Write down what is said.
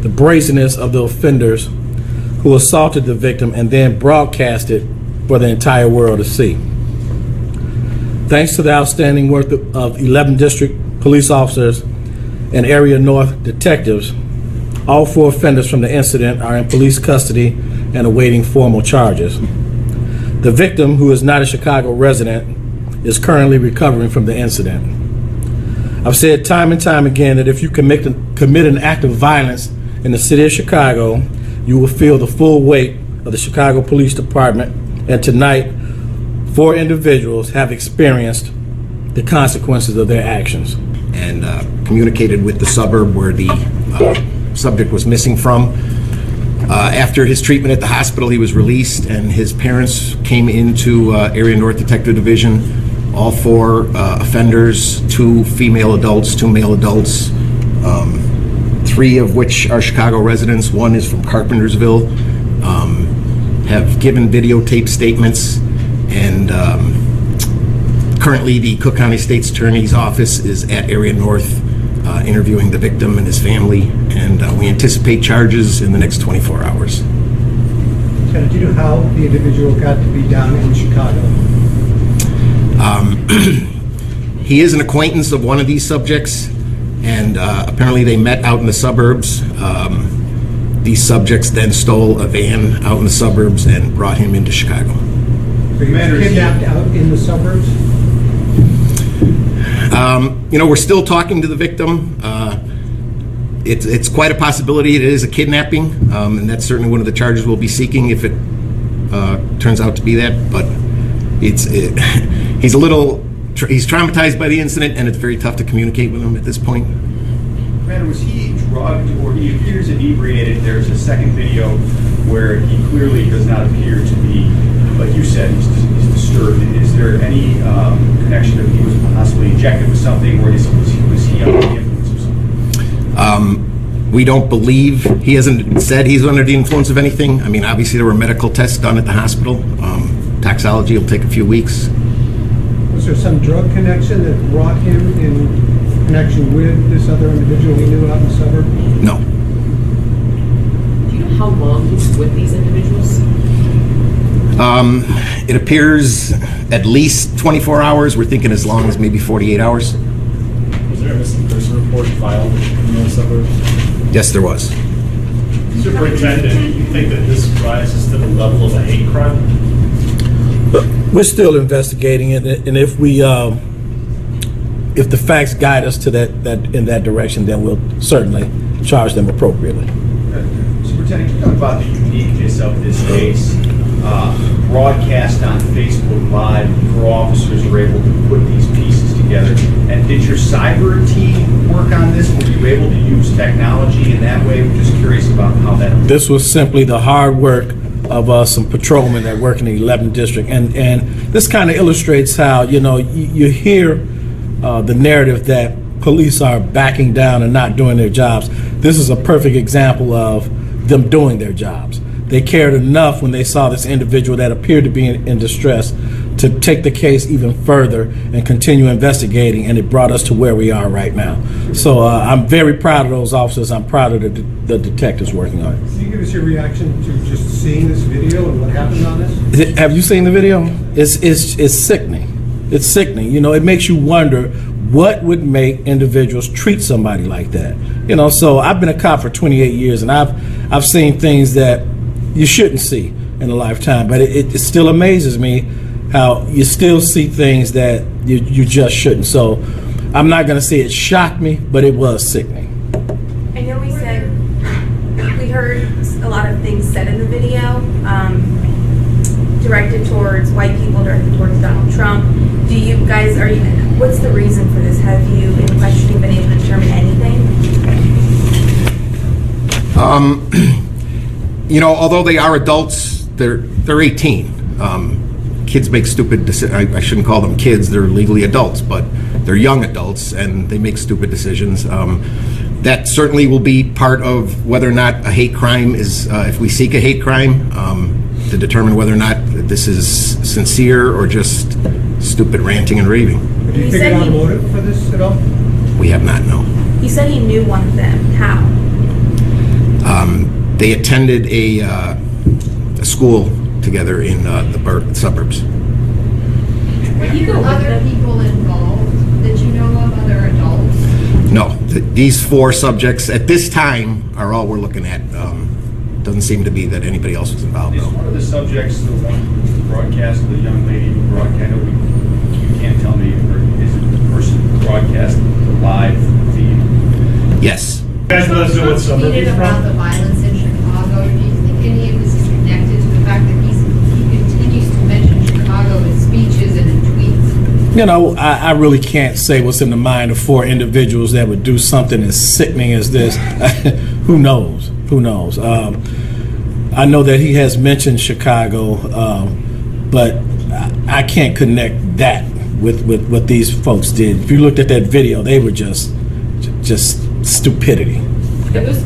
the brazenness of the offenders who assaulted the victim and then broadcast it for the entire world to see. Thanks to the outstanding work of 11 district police officers and Area North detectives, all 4 offenders from the incident are in police custody and awaiting formal charges. The victim, who is not a Chicago resident, is currently recovering from the incident. I've said time and time again that if you commit an act of violence in the city of Chicago, you will feel the full weight of the Chicago Police Department, and tonight, 4 individuals have experienced the consequences of their actions. And communicated with the suburb where the subject was missing from. After his treatment at the hospital, he was released, and his parents came into Area North Detective Division. All 4 offenders, 2 female adults, 2 male adults, 3 of which are Chicago residents. 1 is from Carpentersville, have given videotape statements, and currently the Cook County State's Attorney's Office is at Area North interviewing the victim and his family, and we anticipate charges in the next 24 hours. Lieutenant, do you know how the individual got to be down in Chicago? He is an acquaintance of one of these subjects, and apparently they met out in the suburbs. These subjects then stole a van out in the suburbs and brought him into Chicago. So he was kidnapped out in the suburbs? You know, we're still talking to the victim. It's quite a possibility it is a kidnapping, and that's certainly one of the charges we'll be seeking if it turns out to be that. But he's traumatized by the incident, and it's very tough to communicate with him at this point. Commander, was he drugged or he appears inebriated? There's a second video where he clearly does not appear to be, like you said, he's disturbed. Is there any connection that he was possibly injected with something, or was he under the influence of something? We don't believe, he hasn't said he's under the influence of anything. I mean, obviously there were medical tests done at the hospital. Toxology will take a few weeks. Was there some drug connection that brought him in connection with this other individual he knew out in the suburb? No. Do you know how long he's with these individuals? It appears at least 24 hours. We're thinking as long as maybe 48 hours. Was there a missing person report filed in those suburbs? Yes, there was. Superintendent, you think that this rises to the level of a hate crime? We're still investigating it, and if the facts guide us to that in that direction, then we'll certainly charge them appropriately. Superintendent, can you talk about the uniqueness of this case? Broadcast on Facebook Live, your officers were able to put these pieces together. And did your cyber team work on this? Were you able to use technology in that way? I'm just curious about how that. This was simply the hard work of some patrolmen that work in the 11th district, and this kind of illustrates how, you know, you hear the narrative that police are backing down and not doing their jobs. This is a perfect example of them doing their jobs. They cared enough when they saw this individual that appeared to be in distress to take the case even further and continue investigating, and it brought us to where we are right now. So I'm very proud of those officers. I'm proud of the detectives working on it. Can you give us your reaction to just seeing this video and what happened on this? Have you seen the video? It's sickening. It's sickening. You know, it makes you wonder what would make individuals treat somebody like that. You know, so I've been a cop for 28 years, and I've seen things that you shouldn't see in a lifetime, but it still amazes me how you still see things that you just shouldn't. So I'm not going to say it shocked me, but it was sickening. I know we heard a lot of things said in the video, directed towards white people, directed towards Donald Trump. Do you guys, what's the reason for this? Have you, in questioning, been able to determine anything? You know, although they are adults, they're 18. Kids make stupid decisions. I shouldn't call them kids, they're legally adults, but they're young adults and they make stupid decisions. That certainly will be part of whether or not a hate crime is, if we seek a hate crime, to determine whether or not this is sincere or just stupid ranting and raving. Do you think about a motive for this at all? We have not, no. You said he knew one of them. How? They attended a school together in the suburbs. Were you other people involved that you know of, other adults? No, these 4 subjects at this time are all we're looking at. Doesn't seem to be that anybody else was involved, Is though. one of the subjects the one broadcast, the young lady who broadcast, I know you can't tell me, or is it the person who broadcast the live feed? Yes. You guys let us know what suburb he's Tweeted about from? the violence in Chicago. Do you think any of this is connected to the fact that he continues to mention Chicago in speeches and in tweets? You know, I really can't say what's in the mind of 4 individuals that would do something as sickening as this. Who knows? Who knows? I know that he has mentioned Chicago, but I can't connect that with what these folks did. If you looked at that video, they were just stupidity. It was